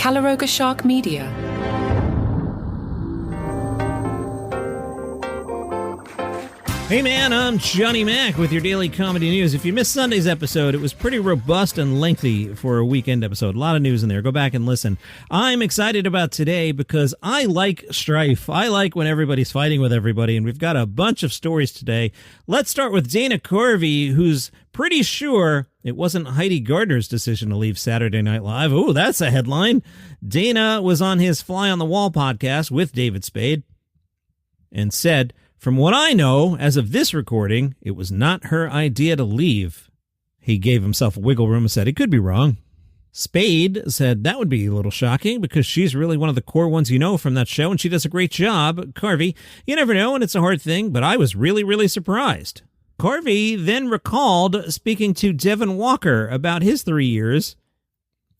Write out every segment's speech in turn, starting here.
Calaroga Shark Media. Hey man, I'm Johnny Mac with your daily comedy news. If you missed Sunday's episode, it was pretty robust and lengthy for a weekend episode. A lot of news in there. Go back and listen. I'm excited about today because I like strife. I like when everybody's fighting with everybody, and we've got a bunch of stories today. Let's start with Dana Carvey, who's pretty sure it wasn't Heidi Gardner's decision to leave Saturday Night Live. Ooh, that's a headline. Dana was on his Fly on the Wall podcast with David Spade and said, "From what I know, as of this recording, it was not her idea to leave." He gave himself a wiggle room and said he could be wrong. Spade said that would be a little shocking because she's really one of the core ones you know from that show, and she does a great job. Carvey, you never know, and it's a hard thing, but I was really, really surprised. Carvey then recalled speaking to Devon Walker about his 3 years.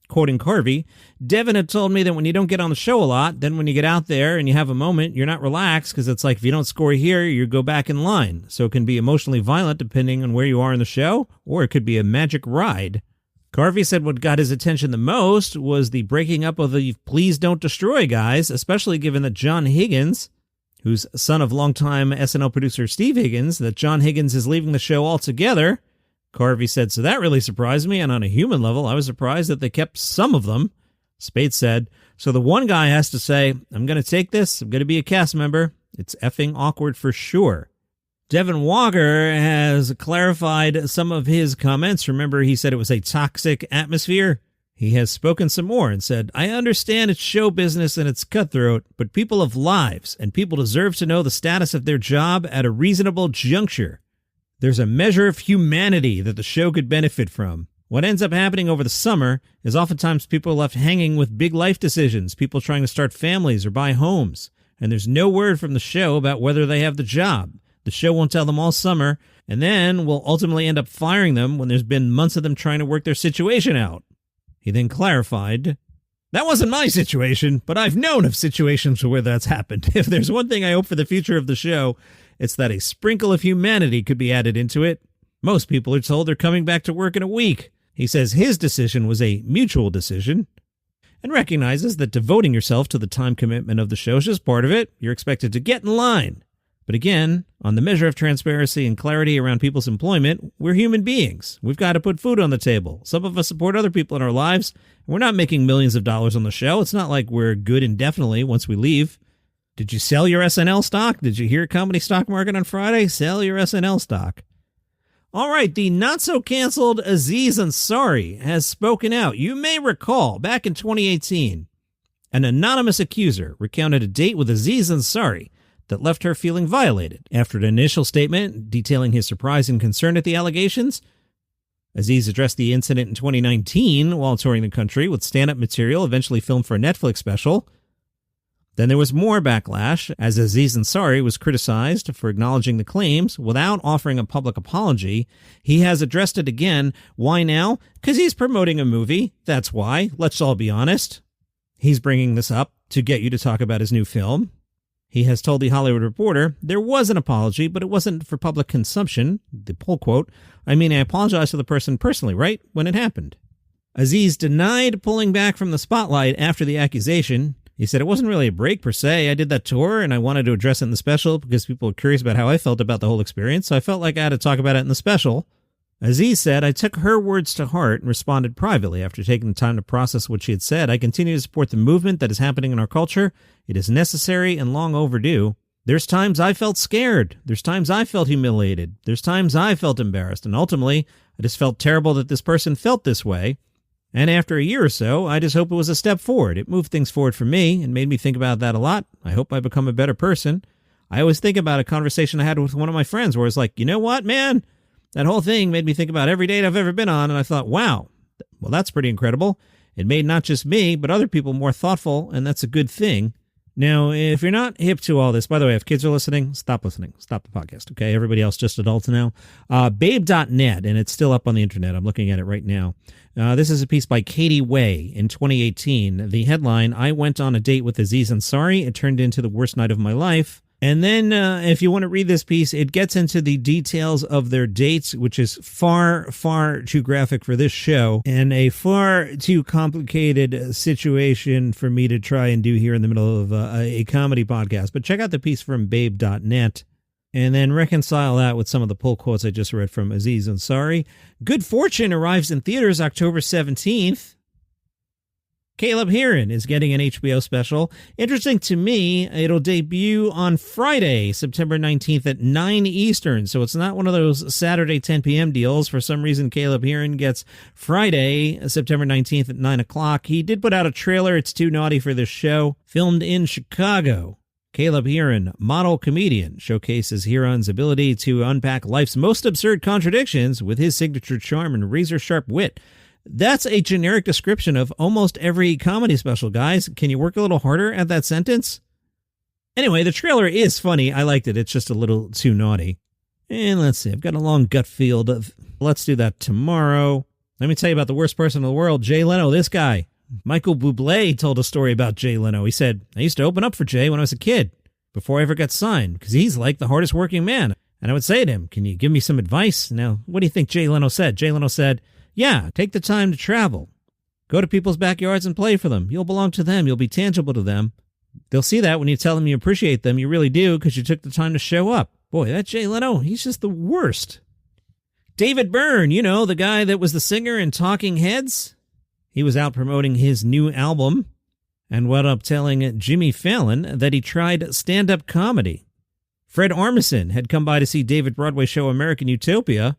Quoting Carvey, "Devon had told me that when you don't get on the show a lot, then when you get out there and you have a moment, you're not relaxed because it's like if you don't score here, you go back in line. So it can be emotionally violent depending on where you are in the show, or it could be a magic ride." Carvey said what got his attention the most was the breaking up of the Please Don't Destroy guys, especially given that John Higgins, who's son of longtime SNL producer Steve Higgins, that John Higgins is leaving the show altogether. Carvey said, "So that really surprised me, and on a human level, I was surprised that they kept some of them." Spade said, "So the one guy has to say, I'm going to take this, I'm going to be a cast member. It's effing awkward for sure." Devon Walker has clarified some of his comments. Remember, he said it was a toxic atmosphere. He has spoken some more and said, "I understand it's show business and it's cutthroat, but people have lives, and people deserve to know the status of their job at a reasonable juncture. There's a measure of humanity that the show could benefit from. What ends up happening over the summer is oftentimes people are left hanging with big life decisions, people trying to start families or buy homes, and there's no word from the show about whether they have the job. The show won't tell them all summer, and then will ultimately end up firing them when there's been months of them trying to work their situation out." He then clarified, "That wasn't my situation, but I've known of situations where that's happened. If there's one thing I hope for the future of the show, it's that a sprinkle of humanity could be added into it. Most people are told they're coming back to work in a week." He says his decision was a mutual decision and recognizes that devoting yourself to the time commitment of the show is just part of it. You're expected to get in line. But again, on the measure of transparency and clarity around people's employment, we're human beings. We've got to put food on the table. Some of us support other people in our lives, and we're not making millions of dollars on the show. It's not like we're good indefinitely once we leave. Did you sell your SNL stock? Did you hear comedy stock market on Friday? Sell your SNL stock. All right, the not-so-canceled Aziz Ansari has spoken out. You may recall, back in 2018, an anonymous accuser recounted a date with Aziz Ansari that left her feeling violated. After an initial statement detailing his surprise and concern at the allegations, Aziz addressed the incident in 2019 while touring the country with stand-up material eventually filmed for a Netflix special. Then there was more backlash, as Aziz Ansari was criticized for acknowledging the claims without offering a public apology. He has addressed it again. Why now? Because he's promoting a movie. That's why. Let's all be honest. He's bringing this up to get you to talk about his new film. He has told The Hollywood Reporter, "There was an apology, but it wasn't for public consumption." The poll quote, "I mean, I apologize to the person personally, right, when it happened." Aziz denied pulling back from the spotlight after the accusation. He said, "It wasn't really a break per se. I did that tour and I wanted to address it in the special because people were curious about how I felt about the whole experience, so I felt like I had to talk about it in the special." Aziz said, "I took her words to heart and responded privately after taking the time to process what she had said. I continue to support the movement that is happening in our culture. It is necessary and long overdue. There's times I felt scared. There's times I felt humiliated. There's times I felt embarrassed. And ultimately, I just felt terrible that this person felt this way. And after a year or so, I just hope it was a step forward. It moved things forward for me and made me think about that a lot. I hope I become a better person. I always think about a conversation I had with one of my friends where it's like, you know what, man? That whole thing made me think about every date I've ever been on, and I thought, wow, well, that's pretty incredible. It made not just me, but other people more thoughtful, and that's a good thing. Now, if you're not hip to all this, by the way, if kids are listening, stop listening. Stop the podcast, okay? Everybody else just adults now. Babe.net, and it's still up on the internet. I'm looking at it right now. This is a piece by Katie Way in 2018. The headline, "I went on a date with Aziz Ansari. It turned into the worst night of my life." And then if you want to read this piece, it gets into the details of their dates, which is far, far too graphic for this show and a far too complicated situation for me to try and do here in the middle of a comedy podcast. But check out the piece from babe.net and then reconcile that with some of the pull quotes I just read from Aziz Ansari. Good Fortune arrives in theaters October 17th. Caleb Herron is getting an HBO special. Interesting to me, it'll debut on Friday, September 19th at 9 Eastern. So it's not one of those Saturday 10 p.m. deals. For some reason, Caleb Herron gets Friday, September 19th at 9 o'clock. He did put out a trailer. It's too naughty for this show. Filmed in Chicago. Caleb Herron, model comedian, showcases Herron's ability to unpack life's most absurd contradictions with his signature charm and razor-sharp wit. That's a generic description of almost every comedy special, guys. Can you work a little harder at that sentence? Anyway, the trailer is funny. I liked it. It's just a little too naughty. And let's see. I've got a long gut feel. Let's do that tomorrow. Let me tell you about the worst person in the world, Jay Leno. This guy, Michael Bublé, told a story about Jay Leno. He said, I used to open up for Jay when I was a kid, before I ever got signed, because he's like the hardest working man. And I would say to him, can you give me some advice? Now, what do you think Jay Leno said? Jay Leno said, yeah, take the time to travel. Go to people's backyards and play for them. You'll belong to them. You'll be tangible to them. They'll see that when you tell them you appreciate them. You really do, because you took the time to show up. Boy, that Jay Leno, he's just the worst. David Byrne, you know, the guy that was the singer in Talking Heads. He was out promoting his new album and wound up telling Jimmy Fallon that he tried stand-up comedy. FRED ARMISEN had come by to see David Broadway show American Utopia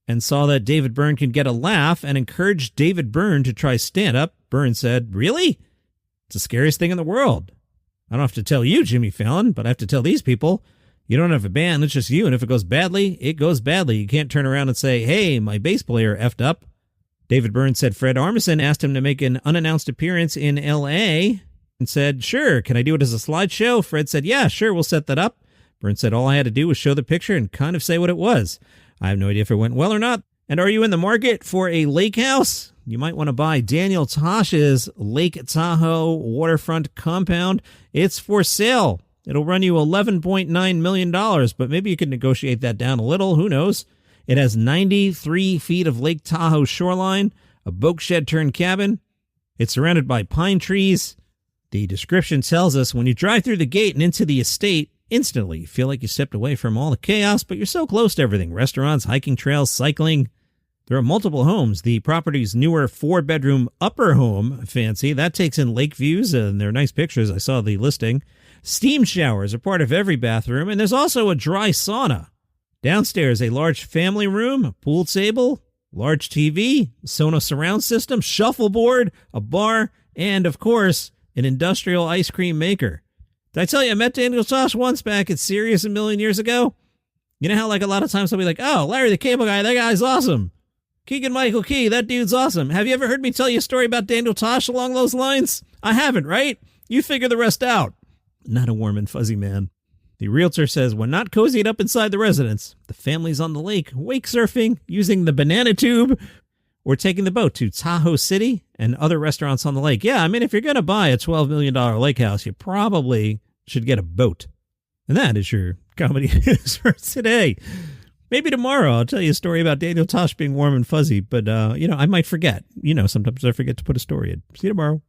and saw that David Byrne could get a laugh and encouraged David Byrne to try stand-up. Byrne said, really? It's the scariest thing in the world. I don't have to tell you, Jimmy Fallon, but I have to tell these people. You don't have a band, it's just you, and if it goes badly, it goes badly. You can't turn around and say, hey, my bass player effed up. David Byrne said FRED ARMISEN asked him to make an unannounced appearance in L.A. and said, sure, can I do it as a slideshow? Fred said, yeah, sure, we'll set that up. Byrne said all I had to do was show the picture and kind of say what it was. I have no idea if it went well or not. And are you in the market for a lake house? You might want to buy Daniel Tosh's Lake Tahoe waterfront compound. It's for sale. It'll run you $11.9 million, but maybe you can negotiate that down a little. Who knows? It has 93 feet of Lake Tahoe shoreline, a boat shed turned cabin. It's surrounded by pine trees. The description tells us when you drive through the gate and into the estate, instantly you feel like you stepped away from all the chaos, but you're so close to everything. Restaurants, hiking trails, cycling. There are multiple homes. The property's newer 4-bedroom upper home, fancy, that takes in lake views, and they're nice pictures. I saw the listing. Steam showers are part of every bathroom, and there's also a dry sauna. Downstairs, a large family room, a pool table, large TV, Sonos surround system, shuffleboard, a bar, and, of course, an industrial ice cream maker. Did I tell you I met Daniel Tosh once back at Sirius a million years ago? You know how like a lot of times I'll be like, oh, Larry the Cable Guy, that guy's awesome. Keegan-Michael Key, that dude's awesome. Have you ever heard me tell you a story about Daniel Tosh along those lines? I haven't, right? You figure the rest out. Not a warm and fuzzy man. The realtor says when not cozied up inside the residence, the family's on the lake, wake surfing, using the banana tube, or taking the boat to Tahoe City and other restaurants on the lake. Yeah, I mean, if you're going to buy a $12 million lake house, you probably should get a boat. And that is your comedy news for today. Maybe tomorrow I'll tell you a story about Daniel Tosh being warm and fuzzy, but, I might forget. Sometimes I forget to put a story in. See you tomorrow.